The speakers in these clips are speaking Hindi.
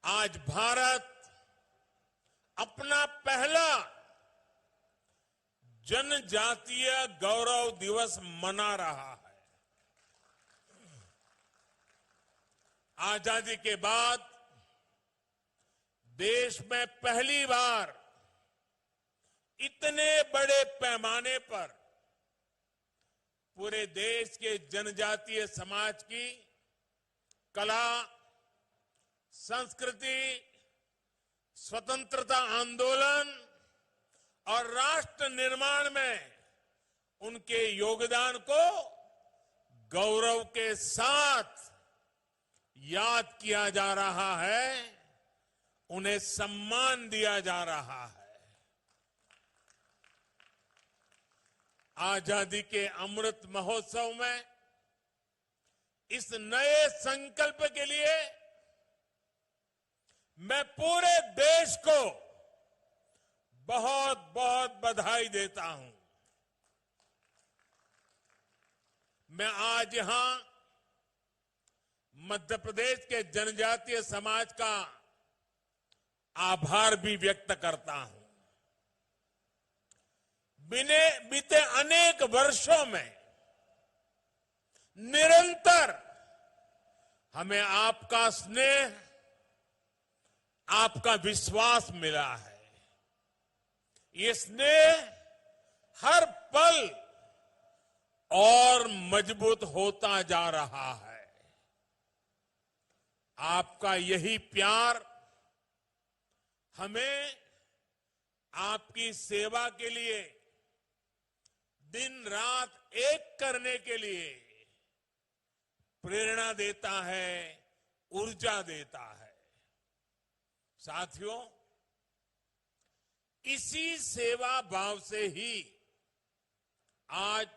आज भारत अपना पहला जनजातीय गौरव दिवस मना रहा है। आजादी के बाद देश में पहली बार इतने बड़े पैमाने पर पूरे देश के जनजातीय समाज की कला, संस्कृति, स्वतंत्रता आंदोलन और राष्ट्र निर्माण में उनके योगदान को गौरव के साथ याद किया जा रहा है, उन्हें सम्मान दिया जा रहा है। आजादी के अमृत महोत्सव में इस नए संकल्प के लिए मैं पूरे देश को बहुत बहुत बधाई देता हूं। मैं आज यहां मध्य प्रदेश के जनजातीय समाज का आभार भी व्यक्त करता हूं। बीते अनेक वर्षों में निरंतर हमें आपका स्नेह, आपका विश्वास मिला है। ये स्नेह हर पल और मजबूत होता जा रहा है। आपका यही प्यार हमें आपकी सेवा के लिए दिन रात एक करने के लिए प्रेरणा देता है, ऊर्जा देता है। साथियों, इसी सेवा भाव से ही आज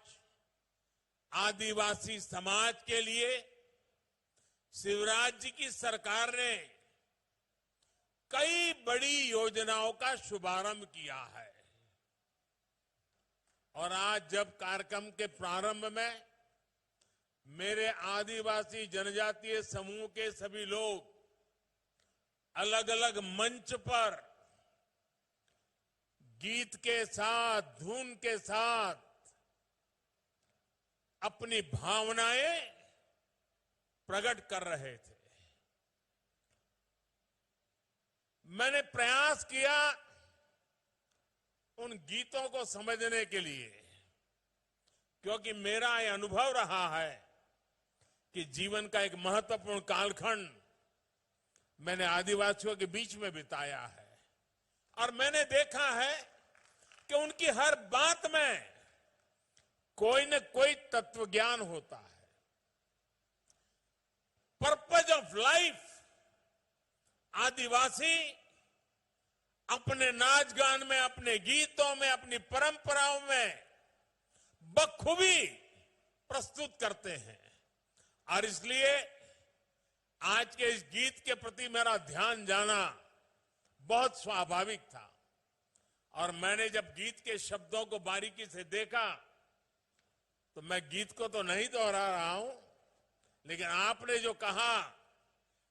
आदिवासी समाज के लिए शिवराज जी की सरकार ने कई बड़ी योजनाओं का शुभारंभ किया है। और आज जब कार्यक्रम के प्रारंभ में मेरे आदिवासी जनजातीय समूह के सभी लोग अलग अलग मंच पर गीत के साथ, धुन के साथ अपनी भावनाएं प्रकट कर रहे थे, मैंने प्रयास किया उन गीतों को समझने के लिए, क्योंकि मेरा यह अनुभव रहा है कि जीवन का एक महत्वपूर्ण कालखंड मैंने आदिवासियों के बीच में बिताया है और मैंने देखा है कि उनकी हर बात में कोई न कोई तत्व ज्ञान होता है। पर्पज ऑफ लाइफ आदिवासी अपने नाच गान में, अपने गीतों में, अपनी परंपराओं में बखूबी प्रस्तुत करते हैं। और इसलिए आज के इस गीत के प्रति मेरा ध्यान जाना बहुत स्वाभाविक था। और मैंने जब गीत के शब्दों को बारीकी से देखा तो मैं गीत को तो नहीं दोहरा रहा हूं, लेकिन आपने जो कहा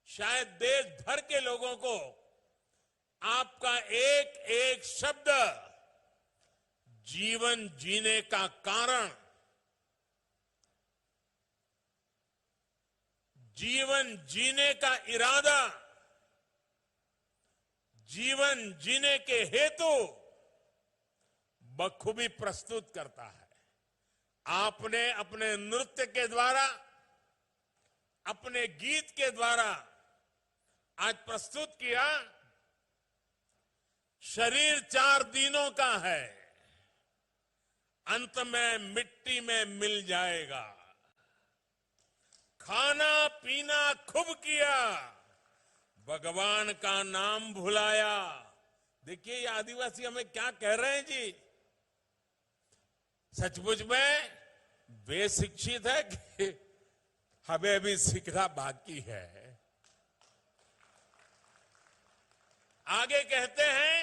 शायद देश भर के लोगों को आपका एक एक शब्द जीवन जीने का कारण, जीवन जीने का इरादा, जीवन जीने के हेतु बखूबी प्रस्तुत करता है। आपने अपने नृत्य के द्वारा, अपने गीत के द्वारा आज प्रस्तुत किया, शरीर 4 दिनों का है, अंत में मिट्टी में मिल जाएगा। खाना पीना खूब किया, भगवान का नाम भुलाया। देखिए ये आदिवासी हमें क्या कह रहे हैं जी। सचमुच में वे शिक्षित है कि हमें अभी सीखना बाकी है। आगे कहते हैं,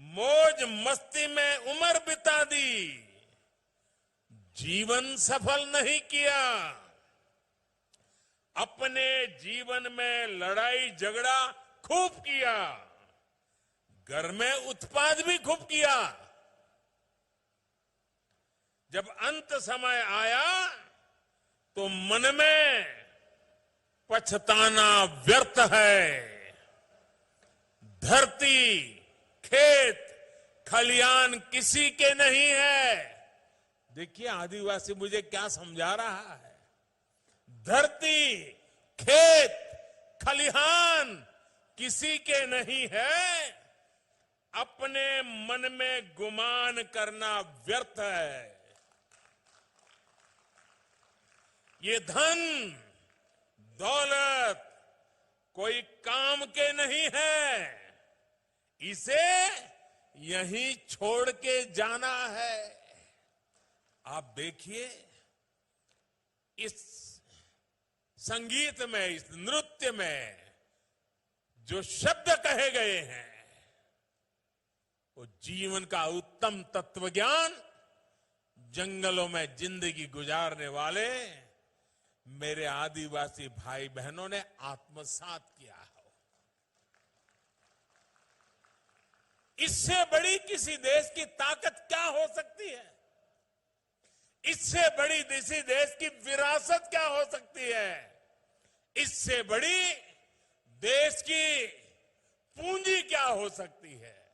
मौज मस्ती में उम्र बिता दी, जीवन सफल नहीं किया। अपने जीवन में लड़ाई झगड़ा खूब किया, घर में उत्पाद भी खूब किया। जब अंत समय आया तो मन में पछताना व्यर्थ है। धरती, खेत, खलियान किसी के नहीं है। देखिए आदिवासी मुझे क्या समझा रहा है। धरती, खेत, खलिहान किसी के नहीं है। अपने मन में गुमान करना व्यर्थ है। ये धन दौलत कोई काम के नहीं है। इसे यहीं छोड़ के जाना है। आप देखिए इस संगीत में, इस नृत्य में जो शब्द कहे गए हैं वो जीवन का उत्तम तत्वज्ञान जंगलों में जिंदगी गुजारने वाले मेरे आदिवासी भाई बहनों ने आत्मसात किया है। इससे बड़ी किसी देश की ताकत क्या हो सकती है? इससे बड़ी किसी देश की विरासत क्या हो सकती है? इससे बड़ी देश की पूंजी क्या हो सकती है?